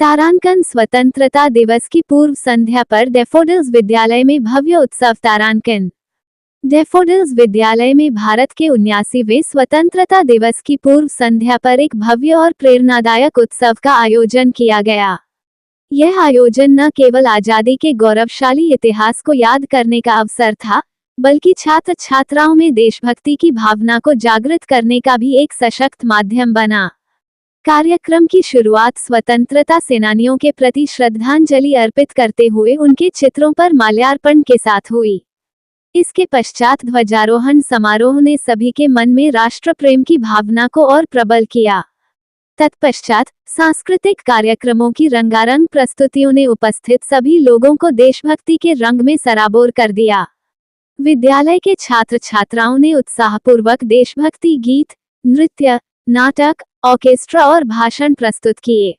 तारांकन स्वतंत्रता दिवस की पूर्व संध्या पर डैफोडिल्स विद्यालय में भव्य उत्सव। तारांकन डैफोडिल्स विद्यालय में भारत के 79वें स्वतंत्रता दिवस की पूर्व संध्या पर एक भव्य और प्रेरणादायक उत्सव का आयोजन किया गया। यह आयोजन न केवल आजादी के गौरवशाली इतिहास को याद करने का अवसर था, बल्कि छात्र छात्राओं में देशभक्ति की भावना को जागृत करने का भी एक सशक्त माध्यम बना। कार्यक्रम की शुरुआत स्वतंत्रता सेनानियों के प्रति श्रद्धांजलि अर्पित करते हुए उनके चित्रों पर माल्यार्पण के साथ हुई। इसके पश्चात ध्वजारोहण समारोह ने सभी के मन में राष्ट्र प्रेम की भावना को और प्रबल किया। तत्पश्चात सांस्कृतिक कार्यक्रमों की रंगारंग प्रस्तुतियों ने उपस्थित सभी लोगों को देशभक्ति के रंग में सराबोर कर दिया। विद्यालय के छात्र छात्राओं ने उत्साहपूर्वक देशभक्ति गीत, नृत्य, नाटक, ऑर्केस्ट्रा और भाषण प्रस्तुत किए।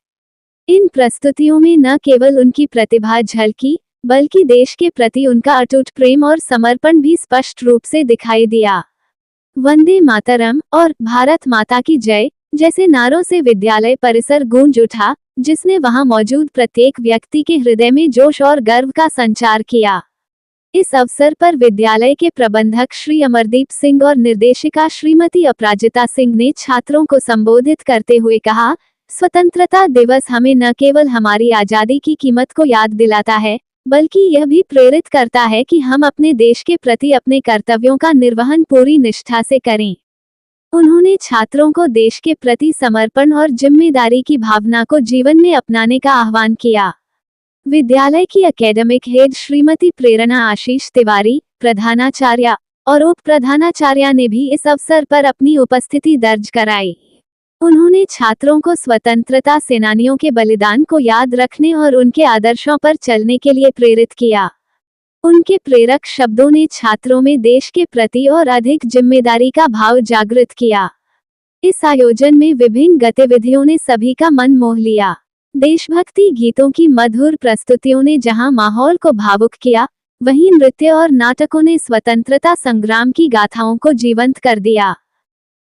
इन प्रस्तुतियों में न केवल उनकी प्रतिभा झलकी, बल्कि देश के प्रति उनका अटूट प्रेम और समर्पण भी स्पष्ट रूप से दिखाई दिया। वंदे मातरम और भारत माता की जय जैसे नारों से विद्यालय परिसर गूंज उठा, जिसने वहां मौजूद प्रत्येक व्यक्ति के हृदय में जोश और गर्व का संचार किया। इस अवसर पर विद्यालय के प्रबंधक श्री अमरदीप सिंह और निर्देशिका श्रीमती अपराजिता सिंह ने छात्रों को संबोधित करते हुए कहा, स्वतंत्रता दिवस हमें न केवल हमारी आजादी की कीमत को याद दिलाता है, बल्कि यह भी प्रेरित करता है कि हम अपने देश के प्रति अपने कर्तव्यों का निर्वहन पूरी निष्ठा से करें। उन्होंने छात्रों को देश के प्रति समर्पण और जिम्मेदारी की भावना को जीवन में अपनाने का आह्वान किया। विद्यालय की एकेडमिक हेड श्रीमती प्रेरणा आशीष तिवारी, प्रधानाचार्य और उप प्रधानाचार्य ने भी इस अवसर पर अपनी उपस्थिति दर्ज कराई। उन्होंने छात्रों को स्वतंत्रता सेनानियों के बलिदान को याद रखने और उनके आदर्शों पर चलने के लिए प्रेरित किया। उनके प्रेरक शब्दों ने छात्रों में देश के प्रति और अधिक जिम्मेदारी का भाव जागृत किया। इस आयोजन में विभिन्न गतिविधियों ने सभी का मन मोह लिया। देशभक्ति गीतों की मधुर प्रस्तुतियों ने जहां माहौल को भावुक किया, वहीं नृत्य और नाटकों ने स्वतंत्रता संग्राम की गाथाओं को जीवंत कर दिया।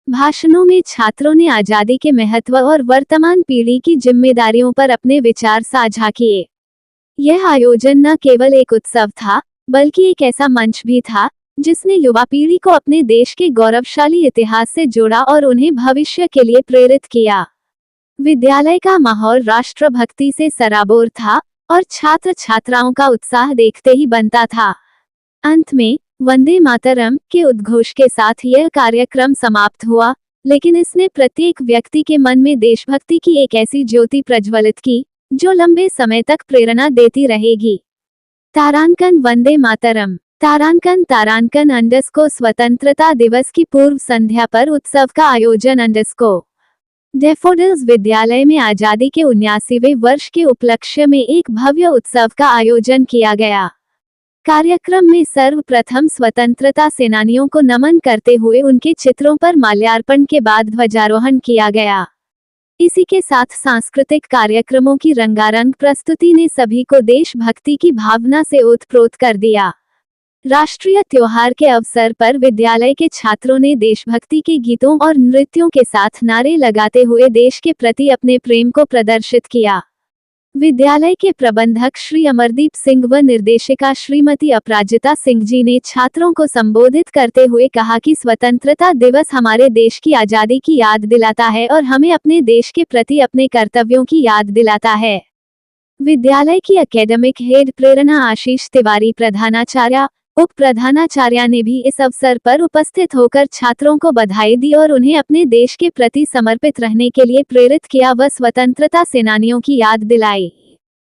भाषणों में छात्रों ने आजादी के महत्व और वर्तमान पीढ़ी की जिम्मेदारियों पर अपने विचार साझा किए। यह आयोजन न केवल एक उत्सव था, बल्कि एक ऐसा मंच भी था जिसने युवा पीढ़ी को अपने देश के गौरवशाली इतिहास से जोड़ा और उन्हें भविष्य के लिए प्रेरित किया। विद्यालय का माहौल राष्ट्रभक्ति से सराबोर था और छात्र छात्राओं का उत्साह देखते ही बनता था। अंत में वंदे मातरम के उद्घोष के साथ यह कार्यक्रम समाप्त हुआ, लेकिन इसने प्रत्येक व्यक्ति के मन में देशभक्ति की एक ऐसी ज्योति प्रज्वलित की जो लंबे समय तक प्रेरणा देती रहेगी। तारांकन वंदे मातरम। तारांकन स्वतंत्रता दिवस की पूर्व संध्या पर उत्सव का आयोजन डैफोडिल्स विद्यालय में आजादी के 79वें वर्ष के उपलक्ष्य में एक भव्य उत्सव का आयोजन किया गया। कार्यक्रम में सर्वप्रथम स्वतंत्रता सेनानियों को नमन करते हुए उनके चित्रों पर माल्यार्पण के बाद ध्वजारोहण किया गया। इसी के साथ सांस्कृतिक कार्यक्रमों की रंगारंग प्रस्तुति ने सभी को देशभक्ति की भावना से ओतप्रोत कर दिया। राष्ट्रीय त्योहार के अवसर पर विद्यालय के छात्रों ने देशभक्ति के गीतों और नृत्यों के साथ नारे लगाते हुए देश के प्रति अपने प्रेम को प्रदर्शित किया। विद्यालय के प्रबंधक श्री अमरदीप सिंह व निर्देशिका श्रीमती अपराजिता सिंह जी ने छात्रों को संबोधित करते हुए कहा कि स्वतंत्रता दिवस हमारे देश की आजादी की याद दिलाता है और हमें अपने देश के प्रति अपने कर्तव्यों की याद दिलाता है। विद्यालय की एकेडमिक हेड प्रेरणा आशीष तिवारी, प्रधानाचार्य उप प्रधानाचार्य ने भी इस अवसर पर उपस्थित होकर छात्रों को बधाई दी और उन्हें अपने देश के प्रति समर्पित रहने के लिए प्रेरित किया व स्वतंत्रता सेनानियों की याद दिलाई।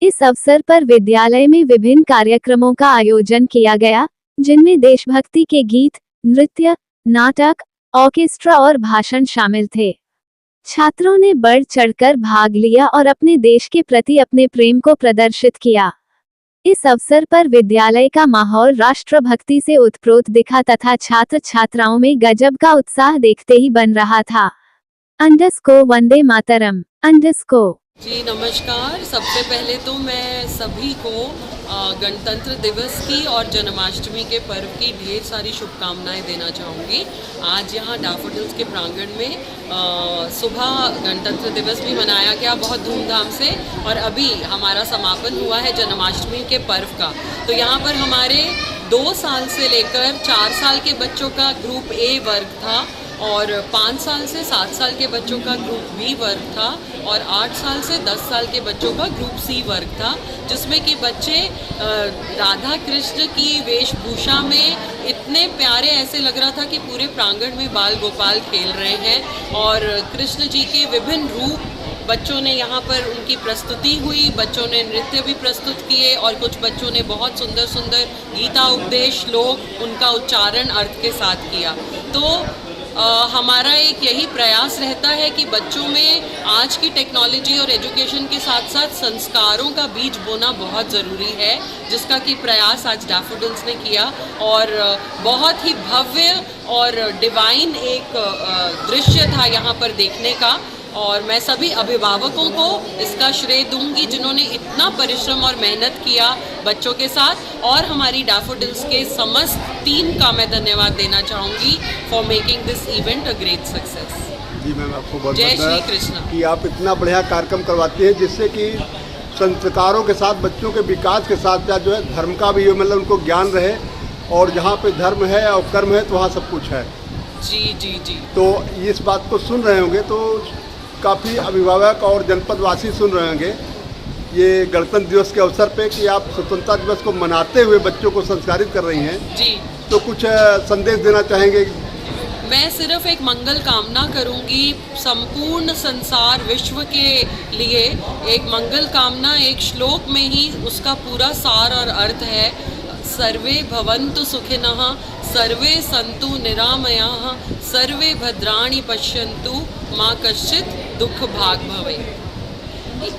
इस अवसर पर विद्यालय में विभिन्न कार्यक्रमों का आयोजन किया गया, जिनमें देशभक्ति के गीत, नृत्य, नाटक, ऑर्केस्ट्रा और भाषण शामिल थे। छात्रों ने बढ़ चढ़कर भाग लिया और अपने देश के प्रति अपने प्रेम को प्रदर्शित किया। इस अवसर पर विद्यालय का माहौल राष्ट्रभक्ति से ओतप्रोत दिखा तथा छात्र छात्राओं में गजब का उत्साह देखते ही बन रहा था। वंदे मातरम। जी नमस्कार। सबसे पहले तो मैं सभी को गणतंत्र दिवस की और जन्माष्टमी के पर्व की ढेर सारी शुभकामनाएं देना चाहूँगी। आज यहाँ डैफोडिल्स के प्रांगण में सुबह गणतंत्र दिवस भी मनाया गया बहुत धूमधाम से, और अभी हमारा समापन हुआ है जन्माष्टमी के पर्व का। तो यहाँ पर हमारे 2 साल से लेकर 4 साल के बच्चों का ग्रुप ए वर्ग था, और 5 साल से 7 साल के बच्चों का ग्रुप बी वर्ग था, और 8 साल से 10 साल के बच्चों का ग्रुप सी वर्ग था, जिसमें कि बच्चे राधा कृष्ण की वेशभूषा में इतने प्यारे, ऐसे लग रहा था कि पूरे प्रांगण में बाल गोपाल खेल रहे हैं। और कृष्ण जी के विभिन्न रूप बच्चों ने यहाँ पर उनकी प्रस्तुति हुई, बच्चों ने नृत्य भी प्रस्तुत किए, और कुछ बच्चों ने बहुत सुंदर सुंदर गीता उपदेश श्लोक उनका उच्चारण अर्थ के साथ किया। तो हमारा एक यही प्रयास रहता है कि बच्चों में आज की टेक्नोलॉजी और एजुकेशन के साथ साथ संस्कारों का बीज बोना बहुत ज़रूरी है, जिसका कि प्रयास आज डैफोडिल्स ने किया। और बहुत ही भव्य और डिवाइन एक दृश्य था यहाँ पर देखने का, और मैं सभी अभिभावकों को इसका श्रेय दूंगी जिन्होंने इतना परिश्रम और मेहनत किया बच्चों के साथ, और हमारी डैफोडिल्स के समस्त टीम का मैं धन्यवाद देना चाहूँगी for making this event a great success. जी मैम, आपको बहुत जय बहुत श्री कृष्ण। कि आप इतना बढ़िया कार्यक्रम करवाते हैं, जिससे कि संस्कारों के साथ बच्चों के विकास के साथ साथ जो है धर्म का भी मतलब उनको ज्ञान रहे, और जहाँ पे धर्म है और कर्म है तो वहाँ सब कुछ है। जी जी जी। तो इस बात को सुन रहे होंगे तो काफ़ी अभिभावक और जनपदवासी सुन रहे होंगे ये गणतंत्र दिवस के अवसर पे कि आप स्वतंत्रता दिवस को मनाते हुए बच्चों को संस्कारित कर रही हैं। जी। तो कुछ संदेश देना चाहेंगे? मैं सिर्फ एक मंगल कामना करूंगी संपूर्ण संसार विश्व के लिए। एक मंगल कामना एक श्लोक में ही उसका पूरा सार और अर्थ है। सर्वे भवन्तु सुखिनः, सर्वे सन्तु निरामयाः, सर्वे भद्राणि पश्यन्तु, मा कश्चित् दुख भाग भवे।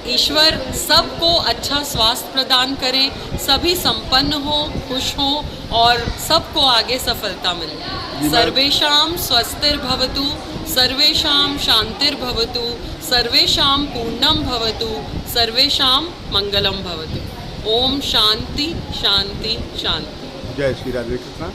ईश्वर सबको अच्छा स्वास्थ्य प्रदान करें, सभी संपन्न हो, खुश हो, और सबको आगे सफलता मिले। सर्वेषां स्वस्तिर्भवतु, सर्वेषां शांतिर्भवतु, सर्वेषां पूर्णं भवतु, सर्वेषां मंगलम भवतु। ओम शांति शांति शांति। जय श्री राधे कृष्ण।